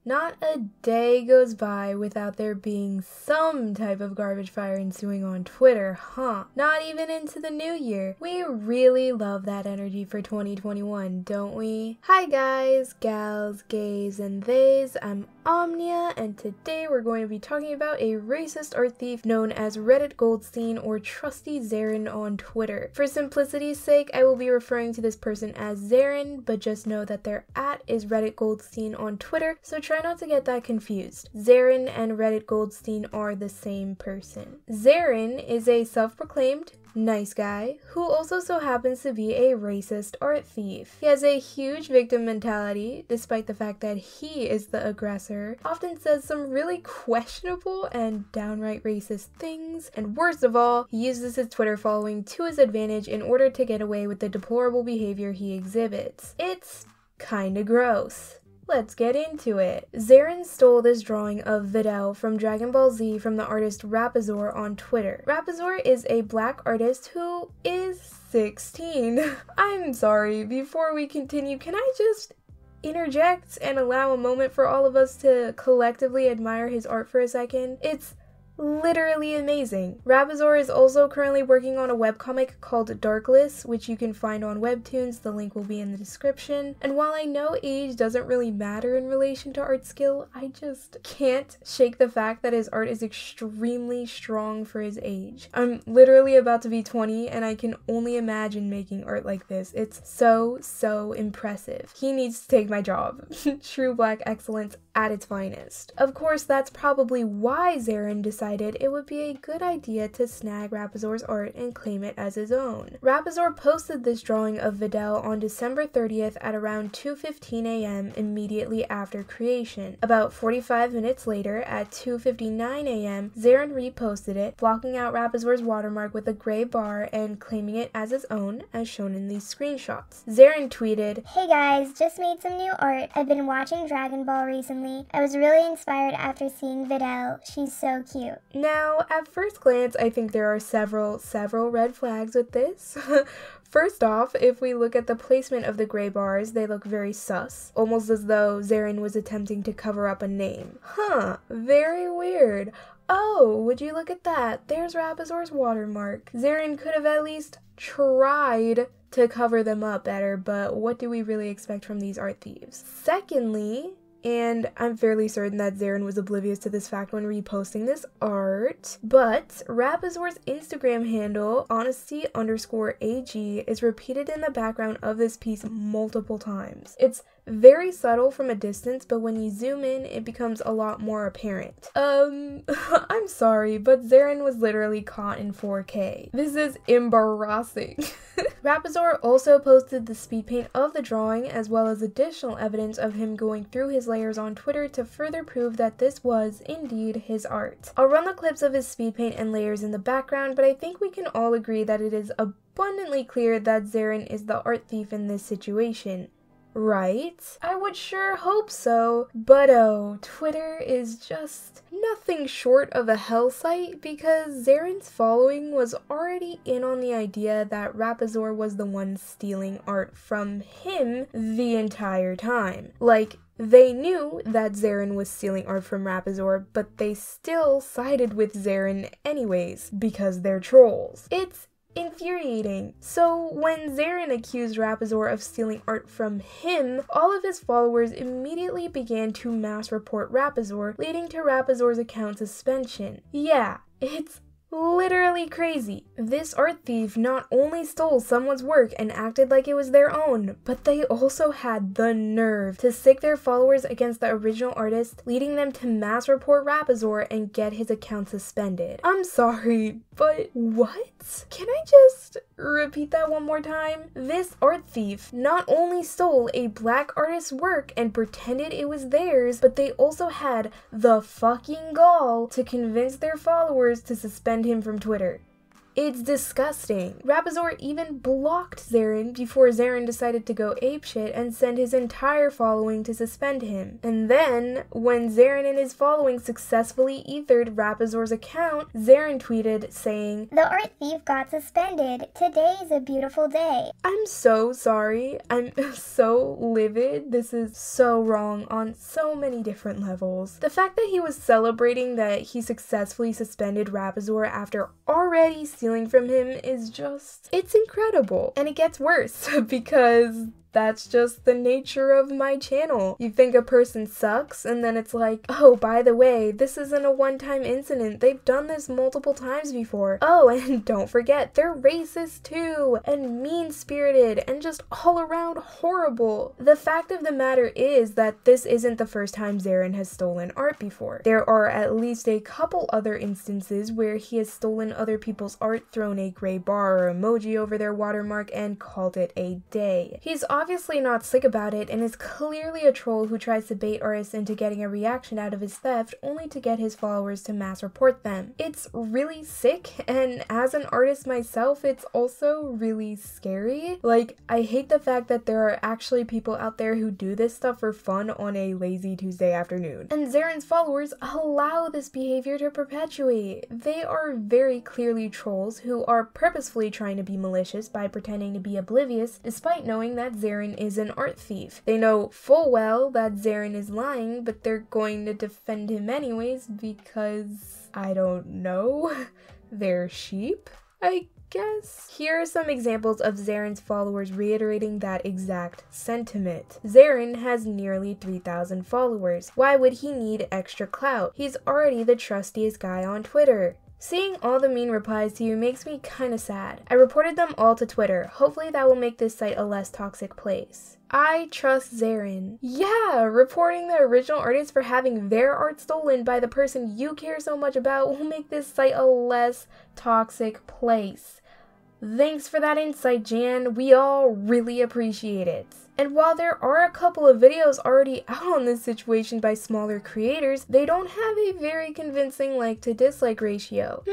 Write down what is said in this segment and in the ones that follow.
Not a day goes by without there being some type of garbage fire ensuing on Twitter, huh? Not even into the new year. We really love that energy for 2021, don't we? Hi guys, gals, gays, and theys. I'm Omnia, and today we're going to be talking about a racist art thief known as Reddit Goldstein or Trusty Zarin on Twitter. For simplicity's sake, I will be referring to this person as Zarin, but just know that their @ is Reddit Goldstein on Twitter, so try not to get that confused. Zarin and Reddit Goldstein are the same person. Zarin is a self-proclaimed nice guy who also so happens to be a racist art thief. He has a huge victim mentality, despite the fact that he is the aggressor, often says some really questionable and downright racist things, and worst of all, he uses his Twitter following to his advantage in order to get away with the deplorable behavior he exhibits. It's kinda gross. Let's get into it. Zarin stole this drawing of Videl from Dragon Ball Z from the artist Rapazor on Twitter. Rapazor is a black artist who is 16. I'm sorry, before we continue, can I just interject and allow a moment for all of us to collectively admire his art for a second? It's literally amazing. Rapazor is also currently working on a webcomic called Darkless, which you can find on Webtoons. The link will be in the description. And while I know age doesn't really matter in relation to art skill, I just can't shake the fact that his art is extremely strong for his age. I'm literally about to be 20 and I can only imagine making art like this. It's so impressive. He needs to take my job. True black excellence at its finest. Of course, that's probably why Zarin decided it would be a good idea to snag Rapazor's art and claim it as his own. Rapazor posted this drawing of Videl on December 30th at around 2:15 a.m. immediately after creation. About 45 minutes later, at 2:59 a.m., Zarin reposted it, blocking out Rapazor's watermark with a gray bar and claiming it as his own, as shown in these screenshots. Zarin tweeted, "Hey guys, just made some new art. I've been watching Dragon Ball recently. I was really inspired after seeing Videl. She's so cute." Now, at first glance, I think there are several red flags with this. First off, if we look at the placement of the gray bars, they look very sus, almost as though Zarin was attempting to cover up a name. Huh, very weird. Oh, would you look at that? There's Rapazor's watermark. Zarin could have at least tried to cover them up better, but what do we really expect from these art thieves? Secondly, and I'm fairly certain that Zarin was oblivious to this fact when reposting this art, but Rapazor's Instagram handle, honesty_AG, is repeated in the background of this piece multiple times. It's very subtle from a distance, but when you zoom in, it becomes a lot more apparent. I'm sorry, but Zarin was literally caught in 4K. This is embarrassing. Rapazor also posted the speed paint of the drawing, as well as additional evidence of him going through his layers on Twitter to further prove that this was indeed his art. I'll run the clips of his speed paint and layers in the background, but I think we can all agree that it is abundantly clear that Zarin is the art thief in this situation. Right? I would sure hope so, but oh, Twitter is just nothing short of a hell site because Zarin's following was already in on the idea that Rapazor was the one stealing art from him the entire time. Like, they knew that Zarin was stealing art from Rapazor, but they still sided with Zarin anyways because they're trolls. It's infuriating. So when Zarin accused Rapazor of stealing art from him, all of his followers immediately began to mass report Rapazor, leading to Rapazor's account suspension. Yeah, it's literally crazy. This art thief not only stole someone's work and acted like it was their own, but they also had the nerve to sick their followers against the original artist, leading them to mass report Rapazor and get his account suspended. I'm sorry, but what? Can I just repeat that one more time? This art thief not only stole a black artist's work and pretended it was theirs, but they also had the fucking gall to convince their followers to suspend him from Twitter. It's disgusting. Rapazor even blocked Zaren before Zaren decided to go apeshit and send his entire following to suspend him. And then, when Zaren and his following successfully ethered Rapazor's account, Zaren tweeted saying, "The art thief got suspended. Today's a beautiful day." I'm so sorry. I'm so livid. This is so wrong on so many different levels. The fact that he was celebrating that he successfully suspended Rapazor after already stealing from him is just, it's incredible. And it gets worse because that's just the nature of my channel. You think a person sucks, and then it's like, oh, by the way, this isn't a one-time incident. They've done this multiple times before. Oh, and don't forget, they're racist too, and mean-spirited, and just all around horrible. The fact of the matter is that this isn't the first time Zaren has stolen art before. There are at least a couple other instances where he has stolen other people's art, thrown a gray bar or emoji over their watermark, and called it a day. He's obviously not slick about it and is clearly a troll who tries to bait artists into getting a reaction out of his theft only to get his followers to mass report them. It's really sick, and as an artist myself, it's also really scary. Like, I hate the fact that there are actually people out there who do this stuff for fun on a lazy Tuesday afternoon. And Zaren's followers allow this behavior to perpetuate. They are very clearly trolls who are purposefully trying to be malicious by pretending to be oblivious despite knowing that Zaren is an art thief. They know full well that Zaren is lying, but they're going to defend him anyways because, I don't know, they're sheep, I guess? Here are some examples of Zaren's followers reiterating that exact sentiment. Zaren has nearly 3,000 followers. Why would he need extra clout? He's already the trustiest guy on Twitter. Seeing all the mean replies to you makes me kinda sad. I reported them all to Twitter. Hopefully that will make this site a less toxic place. I trust Zaren. Yeah, reporting the original artist for having their art stolen by the person you care so much about will make this site a less toxic place. Thanks for that insight, Jan. We all really appreciate it. And while there are a couple of videos already out on this situation by smaller creators, they don't have a very convincing like to dislike ratio.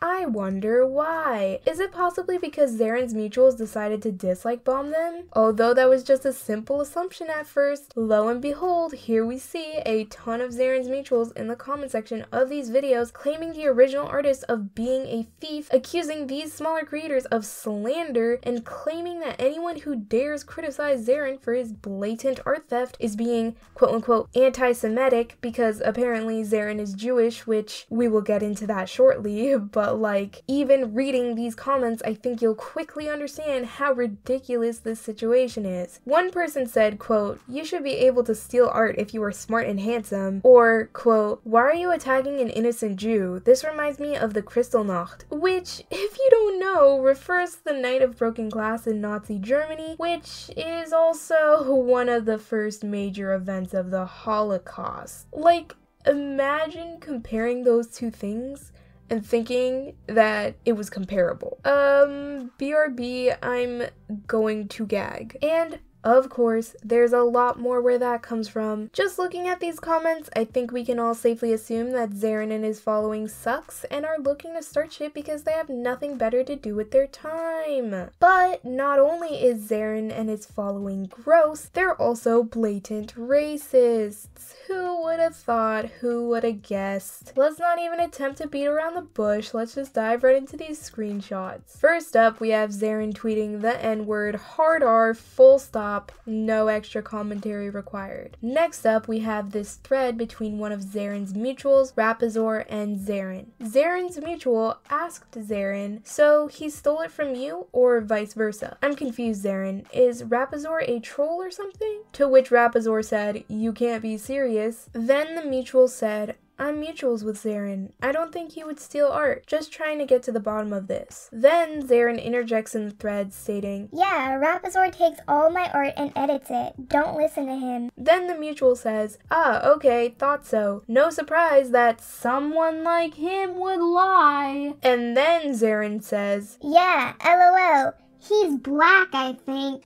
I wonder why. Is it possibly because Zaren's mutuals decided to dislike bomb them? Although that was just a simple assumption at first, lo and behold, here we see a ton of Zaren's mutuals in the comment section of these videos claiming the original artist of being a thief, accusing these smaller creators of slander, and claiming that anyone who dares criticize Zaren for his blatant art theft is being quote-unquote anti-Semitic because apparently Zaren is Jewish, which we will get into that shortly, but like, even reading these comments, I think you'll quickly understand how ridiculous this situation is. One person said, quote, "You should be able to steal art if you are smart and handsome," or, quote, "Why are you attacking an innocent Jew? This reminds me of the Kristallnacht," which, if you don't know, refers to the Night of Broken Glass in Nazi Germany, which is also one of the first major events of the Holocaust. Like, imagine comparing those two things and thinking that it was comparable. BRB, I'm going to gag. And of course, there's a lot more where that comes from. Just looking at these comments, I think we can all safely assume that Zaren and his following sucks and are looking to start shit because they have nothing better to do with their time. But not only is Zaren and his following gross, they're also blatant racists. Who would have thought? Who would have guessed? Let's not even attempt to beat around the bush. Let's just dive right into these screenshots. First up, we have Zaren tweeting the N-word, hard R, full stop, no extra commentary required. Next up, we have this thread between one of Zaren's mutuals, Rapazor, and Zaren. Zaren's mutual asked Zaren, "So he stole it from you, or vice versa? I'm confused, Zaren. Is Rapazor a troll or something?" To which Rapazor said, "You can't be serious." Then the mutual said, "I'm mutuals with Zaren. I don't think he would steal art. Just trying to get to the bottom of this." Then Zaren interjects in the thread stating, "Yeah, Rapazor takes all my art and edits it. Don't listen to him." Then the mutual says, "Ah, okay, thought so. No surprise that someone like him would lie." And then Zaren says, "Yeah, LOL. He's black, I think."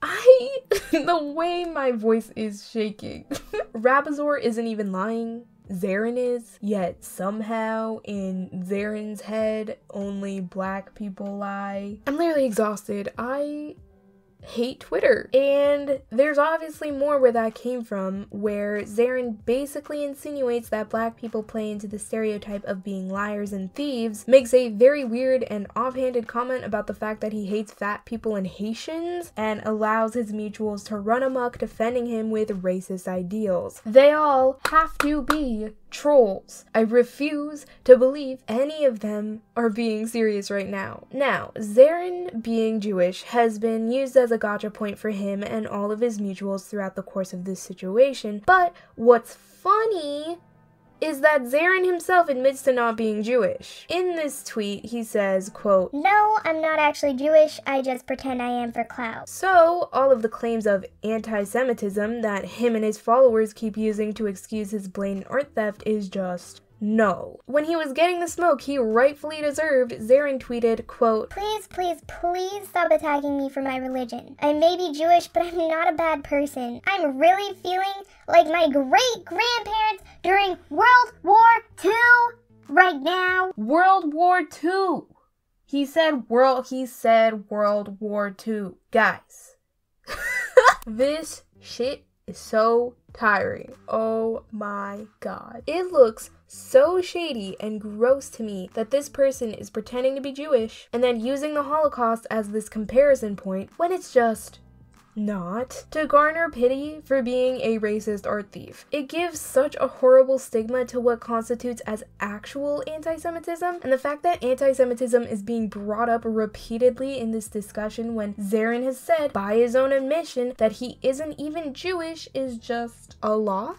The way my voice is shaking. Rapazor isn't even lying. Zarin is, yet somehow in Zarin's head, only black people lie. I'm literally exhausted. I hate Twitter. And there's obviously more where that came from, where Zarin basically insinuates that black people play into the stereotype of being liars and thieves, makes a very weird and offhanded comment about the fact that he hates fat people and Haitians, and allows his mutuals to run amok defending him with racist ideals. They all have to be trolls. I refuse to believe any of them are being serious right now. Now, Zarin being Jewish has been used as a gotcha point for him and all of his mutuals throughout the course of this situation, but what's funny is that Zarin himself admits to not being Jewish. In this tweet, he says, quote, "No, I'm not actually Jewish, I just pretend I am for clout." So, all of the claims of anti-Semitism that him and his followers keep using to excuse his blatant art theft is just no. When he was getting the smoke he rightfully deserved, Zarin tweeted, quote, "Please, please, please stop attacking me for my religion. I may be Jewish, but I'm not a bad person. I'm really feeling like my great-grandparents during World War II right now." World War II. He said World War II. Guys. This shit is so tiring. Oh my god. It looks so shady and gross to me that this person is pretending to be Jewish and then using the Holocaust as this comparison point when it's just not, to garner pity for being a racist art thief. It gives such a horrible stigma to what constitutes as actual anti-Semitism, and the fact that anti-Semitism is being brought up repeatedly in this discussion when Zarin has said, by his own admission, that he isn't even Jewish is just a lot.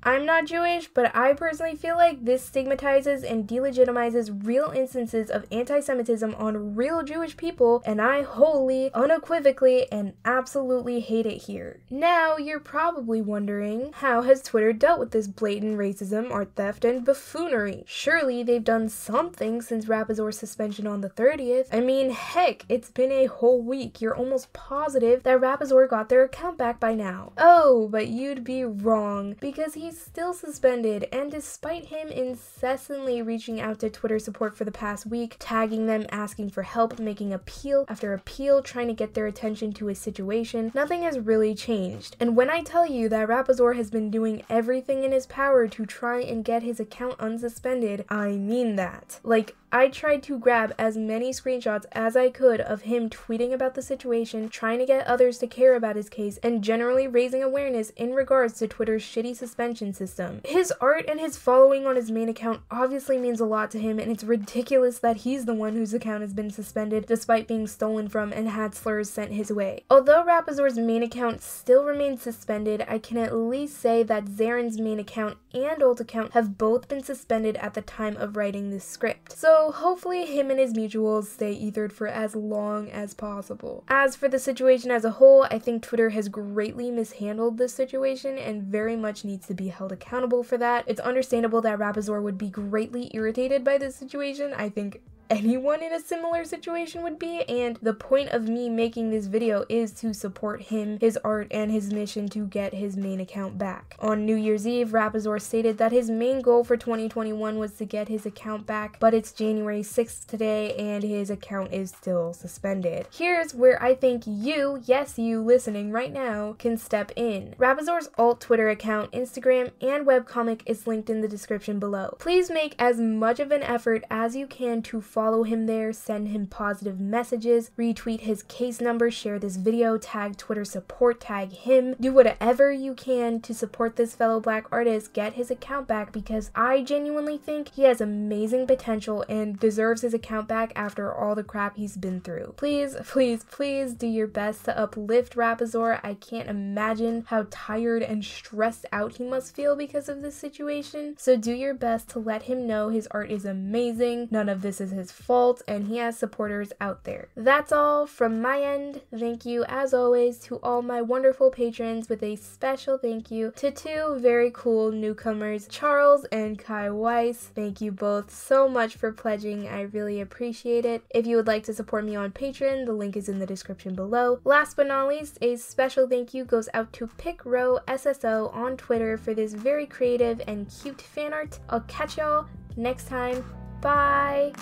I'm not Jewish, but I personally feel like this stigmatizes and delegitimizes real instances of anti-Semitism on real Jewish people, and I wholly, unequivocally, and absolutely hate it here. Now, you're probably wondering, how has Twitter dealt with this blatant racism, art theft, and buffoonery? Surely they've done something since Rapazor's suspension on the 30th. I mean, heck, it's been a whole week. You're almost positive that Rapazor got their account back by now. Oh, but you'd be wrong, because he's still suspended, and despite him incessantly reaching out to Twitter support for the past week, tagging them, asking for help, making appeal after appeal, trying to get their attention to his situation, nothing has really changed. And when I tell you that Rapazor has been doing everything in his power to try and get his account unsuspended, I mean that. Like, I tried to grab as many screenshots as I could of him tweeting about the situation, trying to get others to care about his case, and generally raising awareness in regards to Twitter's shitty suspension system. His art and his following on his main account obviously means a lot to him, and it's ridiculous that he's the one whose account has been suspended despite being stolen from and had slurs sent his way. Although Rapazor's main account still remains suspended, I can at least say that Zarin's main account and alt account have both been suspended at the time of writing this script. So hopefully him and his mutuals stay ethered for as long as possible. As for the situation as a whole, I think Twitter has greatly mishandled this situation and very much needs to be held accountable for that. It's understandable that Rapazor would be greatly irritated by this situation. I think anyone in a similar situation would be, and the point of me making this video is to support him, his art, and his mission to get his main account back. On New Year's Eve, Rapazor stated that his main goal for 2021 was to get his account back, but it's January 6th today and his account is still suspended. Here's where I think you, yes you listening right now, can step in. Rapazor's alt Twitter account, Instagram, and webcomic is linked in the description below. Please make as much of an effort as you can to follow him there, send him positive messages, retweet his case number, share this video, tag Twitter support, tag him, do whatever you can to support this fellow black artist, get his account back, because I genuinely think he has amazing potential and deserves his account back after all the crap he's been through. Please, please, please do your best to uplift Rapazor. I can't imagine how tired and stressed out he must feel because of this situation, so do your best to let him know his art is amazing, none of this is his his fault, and he has supporters out there. That's all from my end. Thank you, as always, to all my wonderful patrons, with a special thank you to two very cool newcomers, Charles and Kai Weiss. Thank you both so much for pledging. I really appreciate it. If you would like to support me on Patreon, the link is in the description below. Last but not least, a special thank you goes out to PickRowSSO on Twitter for this very creative and cute fan art. I'll catch y'all next time. Bye!